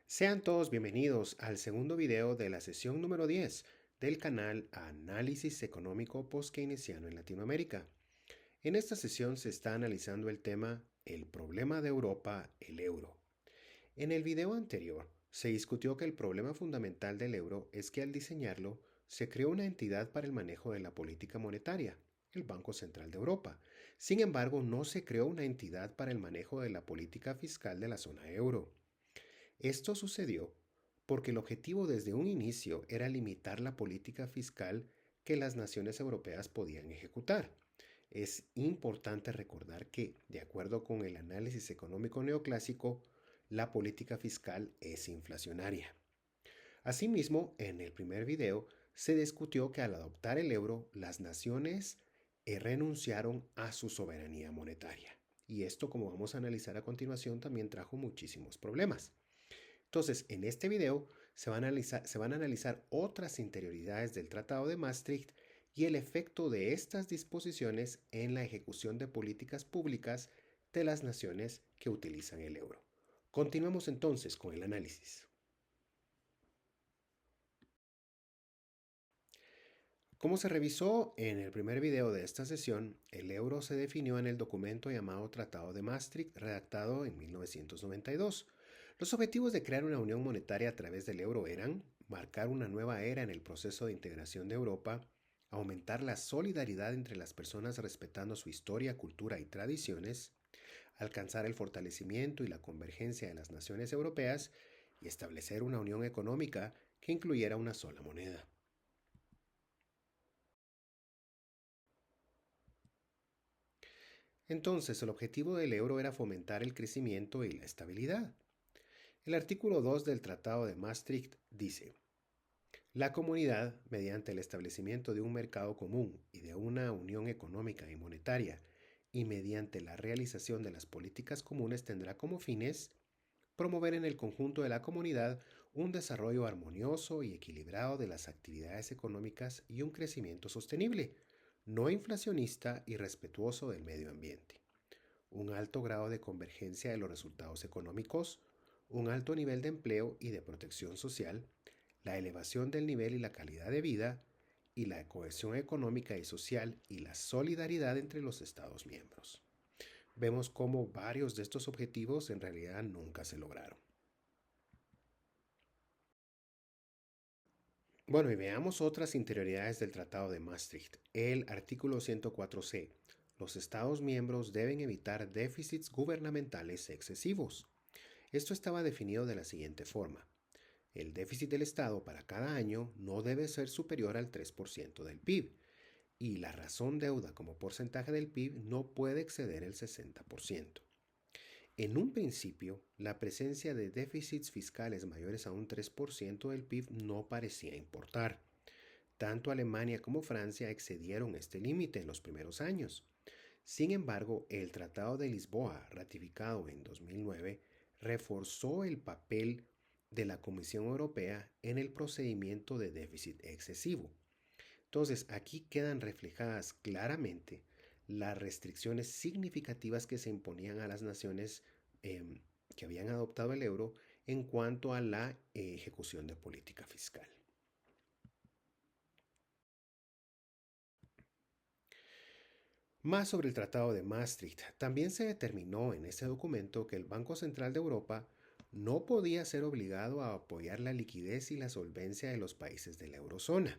Sean todos bienvenidos al segundo video de la sesión número 10 del canal Análisis Económico Post-Keynesiano en Latinoamérica. En esta sesión se está analizando el tema El problema de Europa, el euro. En el video anterior se discutió que el problema fundamental del euro es que al diseñarlo se creó una entidad para el manejo de la política monetaria, el Banco Central de Europa. Sin embargo, no se creó una entidad para el manejo de la política fiscal de la zona euro. Esto sucedió porque el objetivo desde un inicio era limitar la política fiscal que las naciones europeas podían ejecutar. Es importante recordar que, de acuerdo con el análisis económico neoclásico, la política fiscal es inflacionaria. Asimismo, en el primer video se discutió que al adoptar el euro, las naciones renunciaron a su soberanía monetaria. Y esto, como vamos a analizar a continuación, también trajo muchísimos problemas. Entonces, en este video se van a analizar otras interioridades del Tratado de Maastricht y el efecto de estas disposiciones en la ejecución de políticas públicas de las naciones que utilizan el euro. Continuemos entonces con el análisis. Como se revisó en el primer video de esta sesión, el euro se definió en el documento llamado Tratado de Maastricht, redactado en 1992. Los objetivos de crear una unión monetaria a través del euro eran marcar una nueva era en el proceso de integración de Europa, aumentar la solidaridad entre las personas respetando su historia, cultura y tradiciones, alcanzar el fortalecimiento y la convergencia de las naciones europeas y establecer una unión económica que incluyera una sola moneda. Entonces, el objetivo del euro era fomentar el crecimiento y la estabilidad. El artículo 2 del Tratado de Maastricht dice: la comunidad, mediante el establecimiento de un mercado común y de una unión económica y monetaria, y mediante la realización de las políticas comunes, tendrá como fines promover en el conjunto de la comunidad un desarrollo armonioso y equilibrado de las actividades económicas y un crecimiento sostenible, no inflacionista y respetuoso del medio ambiente, un alto grado de convergencia de los resultados económicos, un alto nivel de empleo y de protección social, la elevación del nivel y la calidad de vida, y la cohesión económica y social y la solidaridad entre los Estados miembros. Vemos cómo varios de estos objetivos en realidad nunca se lograron. Bueno, y veamos otras interioridades del Tratado de Maastricht. El artículo 104c. Los Estados miembros deben evitar déficits gubernamentales excesivos. Esto estaba definido de la siguiente forma. El déficit del Estado para cada año no debe ser superior al 3% del PIB y la razón deuda como porcentaje del PIB no puede exceder el 60%. En un principio, la presencia de déficits fiscales mayores a un 3% del PIB no parecía importar. Tanto Alemania como Francia excedieron este límite en los primeros años. Sin embargo, el Tratado de Lisboa, ratificado en 2009, reforzó el papel de la Comisión Europea en el procedimiento de déficit excesivo. Entonces, aquí quedan reflejadas claramente las restricciones significativas que se imponían a las naciones que habían adoptado el euro en cuanto a la ejecución de política fiscal. Más sobre el Tratado de Maastricht. También se determinó en ese documento que el Banco Central de Europa no podía ser obligado a apoyar la liquidez y la solvencia de los países de la eurozona.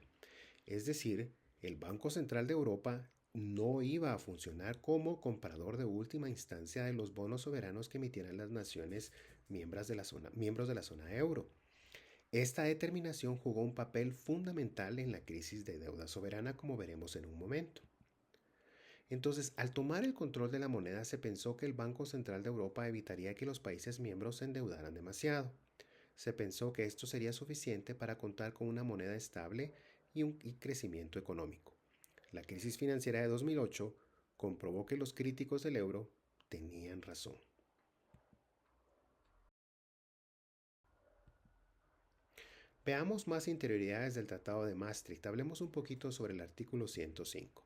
Es decir, el Banco Central de Europa no iba a funcionar como comprador de última instancia de los bonos soberanos que emitieran las naciones miembros de la zona euro. Esta determinación jugó un papel fundamental en la crisis de deuda soberana, como veremos en un momento. Entonces, al tomar el control de la moneda, se pensó que el Banco Central de Europa evitaría que los países miembros se endeudaran demasiado. Se pensó que esto sería suficiente para contar con una moneda estable y crecimiento económico. La crisis financiera de 2008 comprobó que los críticos del euro tenían razón. Veamos más interioridades del Tratado de Maastricht. Hablemos un poquito sobre el artículo 105.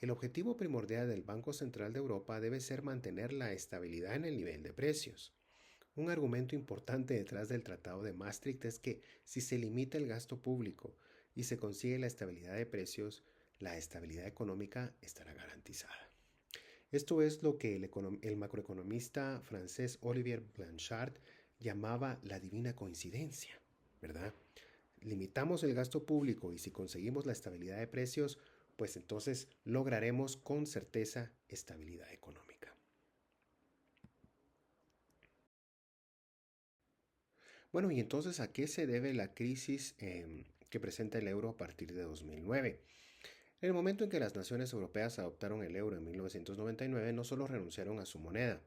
El objetivo primordial del Banco Central de Europa debe ser mantener la estabilidad en el nivel de precios. Un argumento importante detrás del Tratado de Maastricht es que si se limita el gasto público y se consigue la estabilidad de precios, la estabilidad económica estará garantizada. Esto es lo que el macroeconomista francés Olivier Blanchard llamaba la divina coincidencia, ¿verdad? Limitamos el gasto público y si conseguimos la estabilidad de precios, pues entonces lograremos con certeza estabilidad económica. Bueno, y entonces, ¿a qué se debe la crisis que presenta el euro a partir de 2009? En el momento en que las naciones europeas adoptaron el euro en 1999, no solo renunciaron a su moneda,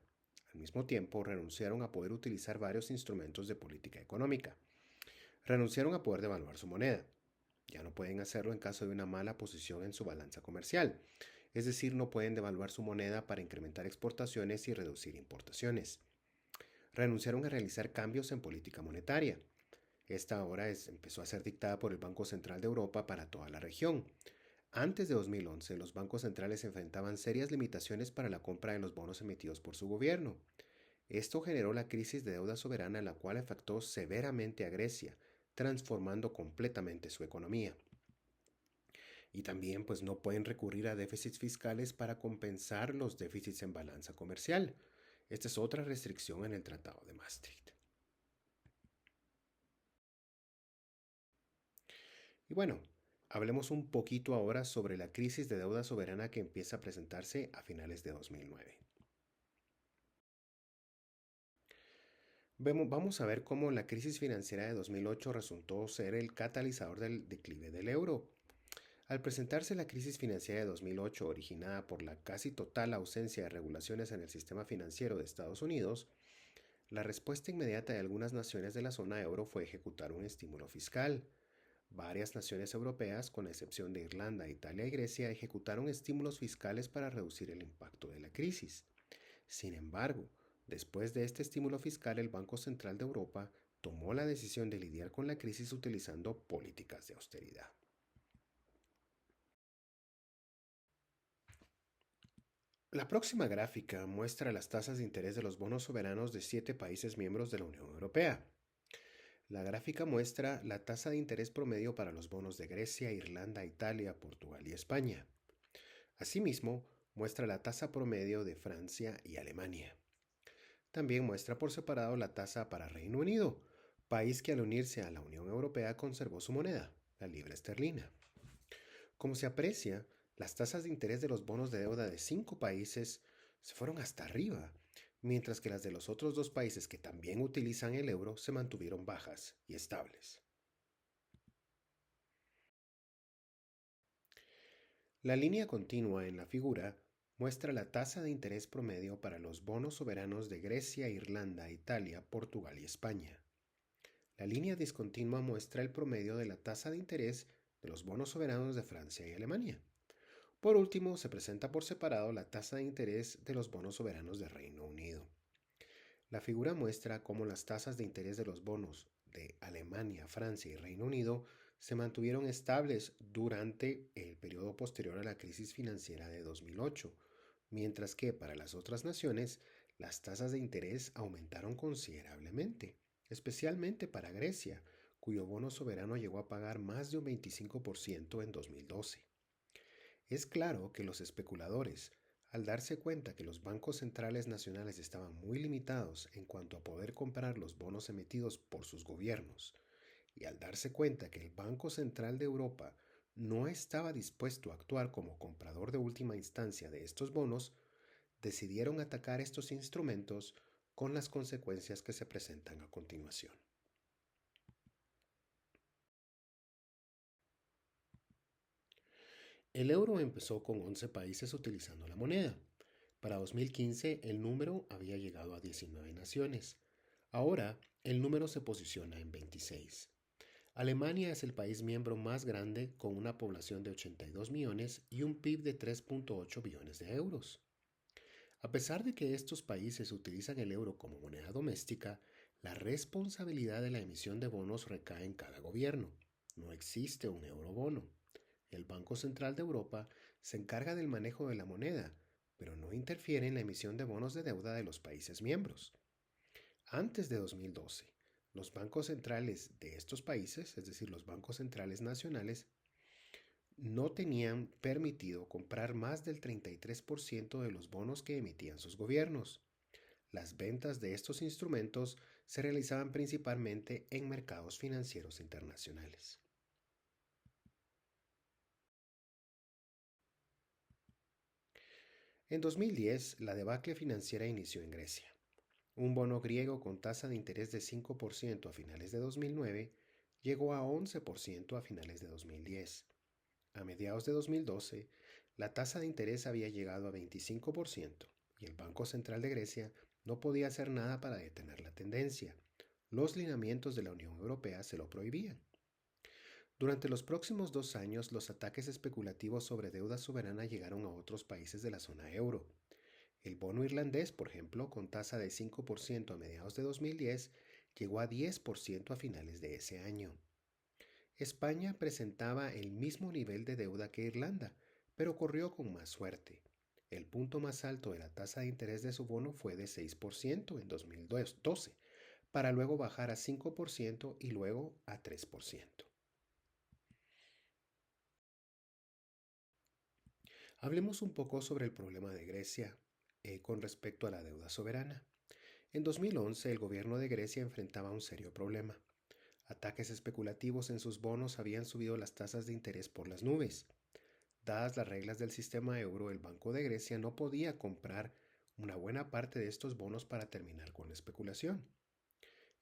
al mismo tiempo renunciaron a poder utilizar varios instrumentos de política económica. Renunciaron a poder devaluar su moneda. Ya no pueden hacerlo en caso de una mala posición en su balanza comercial. Es decir, no pueden devaluar su moneda para incrementar exportaciones y reducir importaciones. Renunciaron a realizar cambios en política monetaria. Esta ahora empezó a ser dictada por el Banco Central de Europa para toda la región. Antes de 2011, los bancos centrales enfrentaban serias limitaciones para la compra de los bonos emitidos por su gobierno. Esto generó la crisis de deuda soberana, la cual afectó severamente a Grecia, transformando completamente su economía. Y también pues no pueden recurrir a déficits fiscales para compensar los déficits en balanza comercial. Esta es otra restricción en el Tratado de Maastricht. Y bueno, hablemos un poquito ahora sobre la crisis de deuda soberana que empieza a presentarse a finales de 2009. Vamos a ver cómo la crisis financiera de 2008 resultó ser el catalizador del declive del euro. Al presentarse la crisis financiera de 2008, originada por la casi total ausencia de regulaciones en el sistema financiero de Estados Unidos, la respuesta inmediata de algunas naciones de la zona euro fue ejecutar un estímulo fiscal. Varias naciones europeas, con la excepción de Irlanda, Italia y Grecia, ejecutaron estímulos fiscales para reducir el impacto de la crisis. Sin embargo, después de este estímulo fiscal, el Banco Central de Europa tomó la decisión de lidiar con la crisis utilizando políticas de austeridad. La próxima gráfica muestra las tasas de interés de los bonos soberanos de 7 países miembros de la Unión Europea. La gráfica muestra la tasa de interés promedio para los bonos de Grecia, Irlanda, Italia, Portugal y España. Asimismo, muestra la tasa promedio de Francia y Alemania. También muestra por separado la tasa para Reino Unido, país que al unirse a la Unión Europea conservó su moneda, la libra esterlina. Como se aprecia, las tasas de interés de los bonos de deuda de 5 países se fueron hasta arriba, mientras que las de los otros 2 países que también utilizan el euro se mantuvieron bajas y estables. La línea continua en la figura muestra la tasa de interés promedio para los bonos soberanos de Grecia, Irlanda, Italia, Portugal y España. La línea discontinua muestra el promedio de la tasa de interés de los bonos soberanos de Francia y Alemania. Por último, se presenta por separado la tasa de interés de los bonos soberanos de Reino Unido. La figura muestra cómo las tasas de interés de los bonos de Alemania, Francia y Reino Unido se mantuvieron estables durante el periodo posterior a la crisis financiera de 2008, mientras que para las otras naciones las tasas de interés aumentaron considerablemente, especialmente para Grecia, cuyo bono soberano llegó a pagar más de un 25% en 2012. Es claro que los especuladores, al darse cuenta que los bancos centrales nacionales estaban muy limitados en cuanto a poder comprar los bonos emitidos por sus gobiernos, y al darse cuenta que el Banco Central de Europa no estaba dispuesto a actuar como comprador de última instancia de estos bonos, decidieron atacar estos instrumentos con las consecuencias que se presentan a continuación. El euro empezó con 11 países utilizando la moneda. Para 2015 el número había llegado a 19 naciones. Ahora el número se posiciona en 26. Alemania es el país miembro más grande con una población de 82 millones y un PIB de 3.8 billones de euros. A pesar de que estos países utilizan el euro como moneda doméstica, la responsabilidad de la emisión de bonos recae en cada gobierno. No existe un eurobono. El Banco Central de Europa se encarga del manejo de la moneda, pero no interfiere en la emisión de bonos de deuda de los países miembros. Antes de 2012, los bancos centrales de estos países, es decir, los bancos centrales nacionales, no tenían permitido comprar más del 33% de los bonos que emitían sus gobiernos. Las ventas de estos instrumentos se realizaban principalmente en mercados financieros internacionales. En 2010, la debacle financiera inició en Grecia. Un bono griego con tasa de interés de 5% a finales de 2009 llegó a 11% a finales de 2010. A mediados de 2012, la tasa de interés había llegado a 25% y el Banco Central de Grecia no podía hacer nada para detener la tendencia. Los lineamientos de la Unión Europea se lo prohibían. Durante los próximos 2 años, los ataques especulativos sobre deuda soberana llegaron a otros países de la zona euro. El bono irlandés, por ejemplo, con tasa de 5% a mediados de 2010, llegó a 10% a finales de ese año. España presentaba el mismo nivel de deuda que Irlanda, pero corrió con más suerte. El punto más alto de la tasa de interés de su bono fue de 6% en 2012, para luego bajar a 5% y luego a 3%. Hablemos un poco sobre el problema de Grecia con respecto a la deuda soberana. En 2011, el gobierno de Grecia enfrentaba un serio problema. Ataques especulativos en sus bonos habían subido las tasas de interés por las nubes. Dadas las reglas del sistema euro, el Banco de Grecia no podía comprar una buena parte de estos bonos para terminar con la especulación.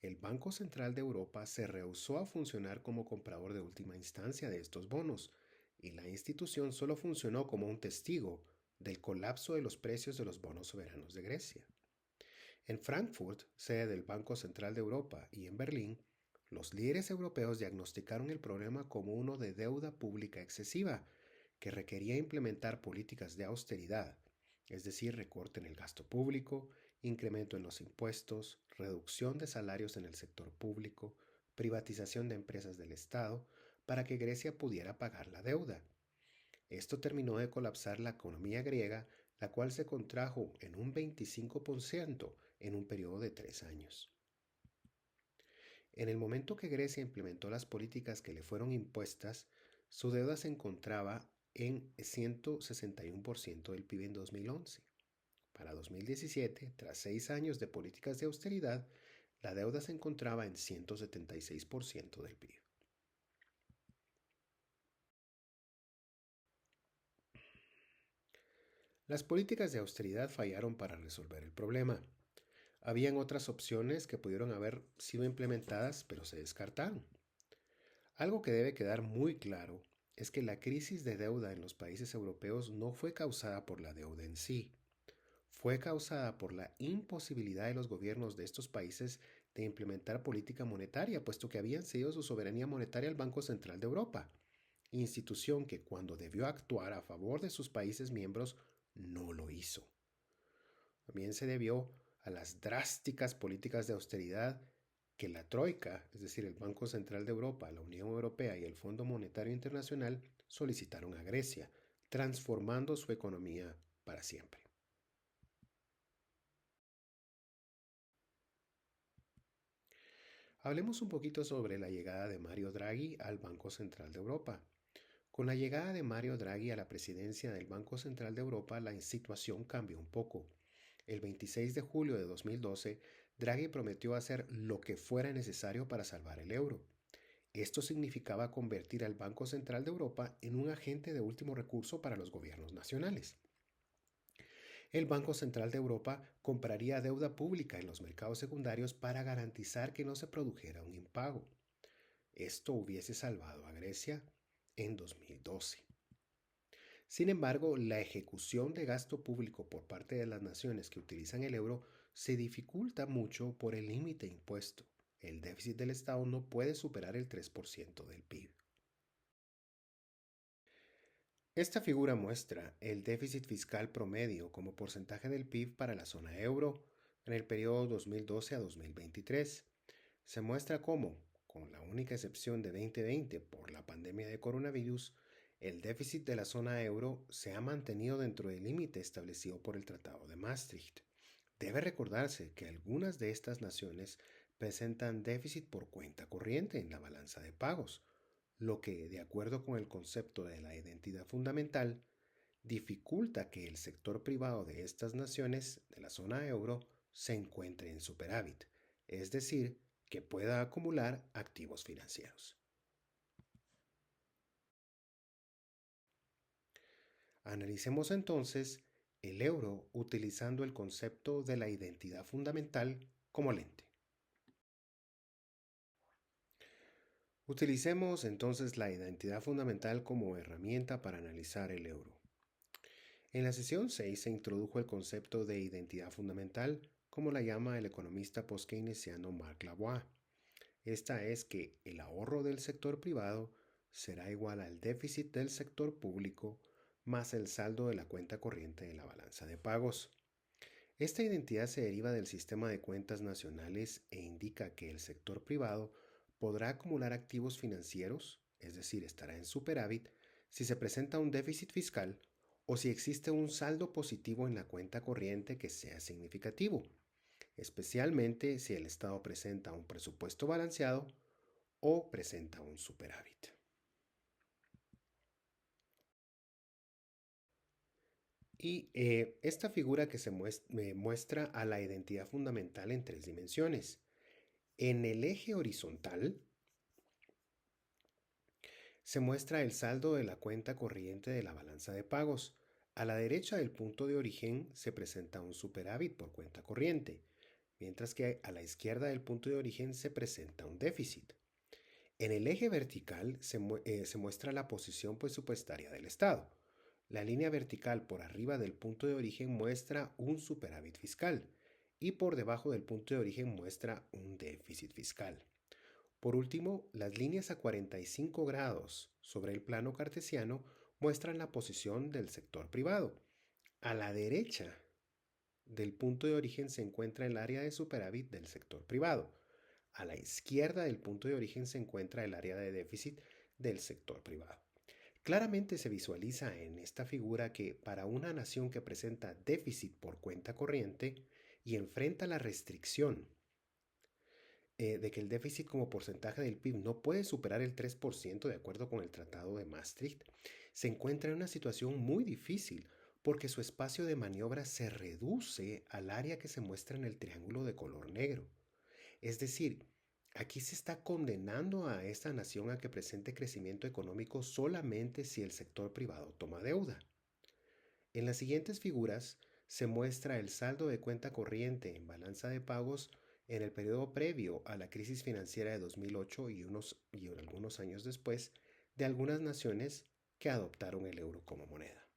El Banco Central de Europa se rehusó a funcionar como comprador de última instancia de estos bonos, y la institución solo funcionó como un testigo del colapso de los precios de los bonos soberanos de Grecia. En Frankfurt, sede del Banco Central de Europa, y en Berlín, los líderes europeos diagnosticaron el problema como uno de deuda pública excesiva, que requería implementar políticas de austeridad, es decir, recorte en el gasto público, incremento en los impuestos, reducción de salarios en el sector público, privatización de empresas del Estado, para que Grecia pudiera pagar la deuda. Esto terminó de colapsar la economía griega, la cual se contrajo en un 25% en un periodo de 3 años. En el momento que Grecia implementó las políticas que le fueron impuestas, su deuda se encontraba en 161% del PIB en 2011. Para 2017, tras 6 años de políticas de austeridad, la deuda se encontraba en 176% del PIB. Las políticas de austeridad fallaron para resolver el problema. Habían otras opciones que pudieron haber sido implementadas, pero se descartaron. Algo que debe quedar muy claro es que la crisis de deuda en los países europeos no fue causada por la deuda en sí, fue causada por la imposibilidad de los gobiernos de estos países de implementar política monetaria, puesto que habían cedido su soberanía monetaria al Banco Central de Europa, institución que cuando debió actuar a favor de sus países miembros no lo hizo. También se debió a las drásticas políticas de austeridad que la Troika, es decir, el Banco Central de Europa, la Unión Europea y el Fondo Monetario Internacional solicitaron a Grecia, transformando su economía para siempre. Hablemos un poquito sobre la llegada de Mario Draghi al Banco Central de Europa. Con la llegada de Mario Draghi a la presidencia del Banco Central de Europa, la situación cambió un poco. El 26 de julio de 2012, Draghi prometió hacer lo que fuera necesario para salvar el euro. Esto significaba convertir al Banco Central de Europa en un agente de último recurso para los gobiernos nacionales. El Banco Central de Europa compraría deuda pública en los mercados secundarios para garantizar que no se produjera un impago. Esto hubiese salvado a Grecia en 2012. Sin embargo, la ejecución de gasto público por parte de las naciones que utilizan el euro se dificulta mucho por el límite impuesto. El déficit del Estado no puede superar el 3% del PIB. Esta figura muestra el déficit fiscal promedio como porcentaje del PIB para la zona euro en el periodo 2012 a 2023. Se muestra cómo, con la única excepción de 2020 por la pandemia de coronavirus, el déficit de la zona euro se ha mantenido dentro del límite establecido por el Tratado de Maastricht, Debe recordarse que algunas de estas naciones presentan déficit por cuenta corriente en la balanza de pagos, lo que, de acuerdo con el concepto de la identidad fundamental, dificulta que el sector privado de estas naciones de la zona euro se encuentre en superávit, es decir, que pueda acumular activos financieros. Analicemos entonces el euro utilizando el concepto de la identidad fundamental como lente. Utilicemos entonces la identidad fundamental como herramienta para analizar el euro. En la sesión 6 se introdujo el concepto de identidad fundamental, como la llama el economista post-keynesiano Marc Lavoie. Esta es que el ahorro del sector privado será igual al déficit del sector público más el saldo de la cuenta corriente de la balanza de pagos. Esta identidad se deriva del sistema de cuentas nacionales e indica que el sector privado podrá acumular activos financieros, es decir, estará en superávit, si se presenta un déficit fiscal o si existe un saldo positivo en la cuenta corriente que sea significativo, especialmente si el Estado presenta un presupuesto balanceado o presenta un superávit. Y esta figura que muestra a la identidad fundamental en tres dimensiones. En el eje horizontal se muestra el saldo de la cuenta corriente de la balanza de pagos. A la derecha del punto de origen se presenta un superávit por cuenta corriente, mientras que a la izquierda del punto de origen se presenta un déficit. En el eje vertical se muestra la posición presupuestaria del Estado. La línea vertical por arriba del punto de origen muestra un superávit fiscal y por debajo del punto de origen muestra un déficit fiscal. Por último, las líneas a 45 grados sobre el plano cartesiano muestran la posición del sector privado. A la derecha del punto de origen se encuentra el área de superávit del sector privado. A la izquierda del punto de origen se encuentra el área de déficit del sector privado. Claramente se visualiza en esta figura que para una nación que presenta déficit por cuenta corriente y enfrenta la restricción de que el déficit como porcentaje del PIB no puede superar el 3% de acuerdo con el Tratado de Maastricht, se encuentra en una situación muy difícil porque su espacio de maniobra se reduce al área que se muestra en el triángulo de color negro. Es decir, aquí se está condenando a esta nación a que presente crecimiento económico solamente si el sector privado toma deuda. En las siguientes figuras se muestra el saldo de cuenta corriente en balanza de pagos en el periodo previo a la crisis financiera de 2008 y algunos años después de algunas naciones que adoptaron el euro como moneda.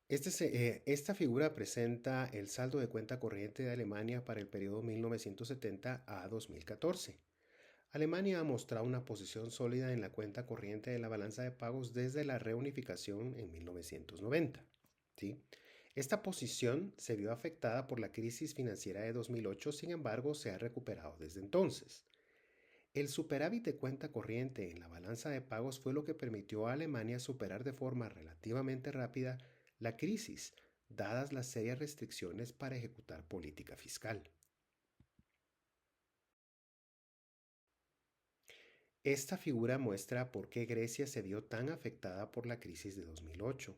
Esta figura presenta el saldo de cuenta corriente de Alemania para el periodo 1970 a 2014. Alemania ha mostrado una posición sólida en la cuenta corriente de la balanza de pagos desde la reunificación en 1990. ¿Sí? Esta posición se vio afectada por la crisis financiera de 2008, sin embargo, se ha recuperado desde entonces. El superávit de cuenta corriente en la balanza de pagos fue lo que permitió a Alemania superar de forma relativamente rápida la crisis, dadas las serias restricciones para ejecutar política fiscal. Esta figura muestra por qué Grecia se vio tan afectada por la crisis de 2008.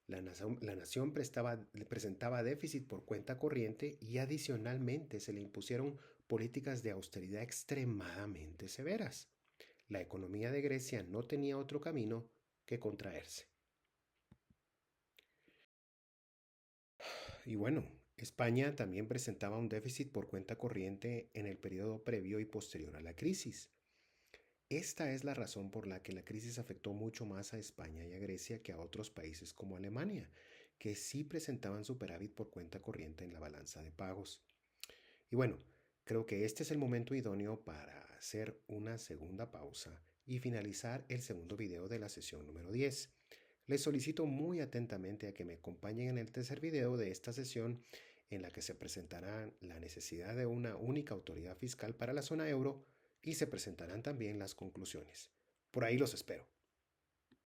La nación presentaba déficit por cuenta corriente y adicionalmente se le impusieron políticas de austeridad extremadamente severas. La economía de Grecia no tenía otro camino que contraerse. Y bueno, España también presentaba un déficit por cuenta corriente en el periodo previo y posterior a la crisis. Esta es la razón por la que la crisis afectó mucho más a España y a Grecia que a otros países como Alemania, que sí presentaban superávit por cuenta corriente en la balanza de pagos. Y bueno, creo que este es el momento idóneo para hacer una segunda pausa y finalizar el segundo video de la sesión número 10. Les solicito muy atentamente a que me acompañen en el tercer video de esta sesión en la que se presentará la necesidad de una única autoridad fiscal para la zona euro y se presentarán también las conclusiones. Por ahí los espero.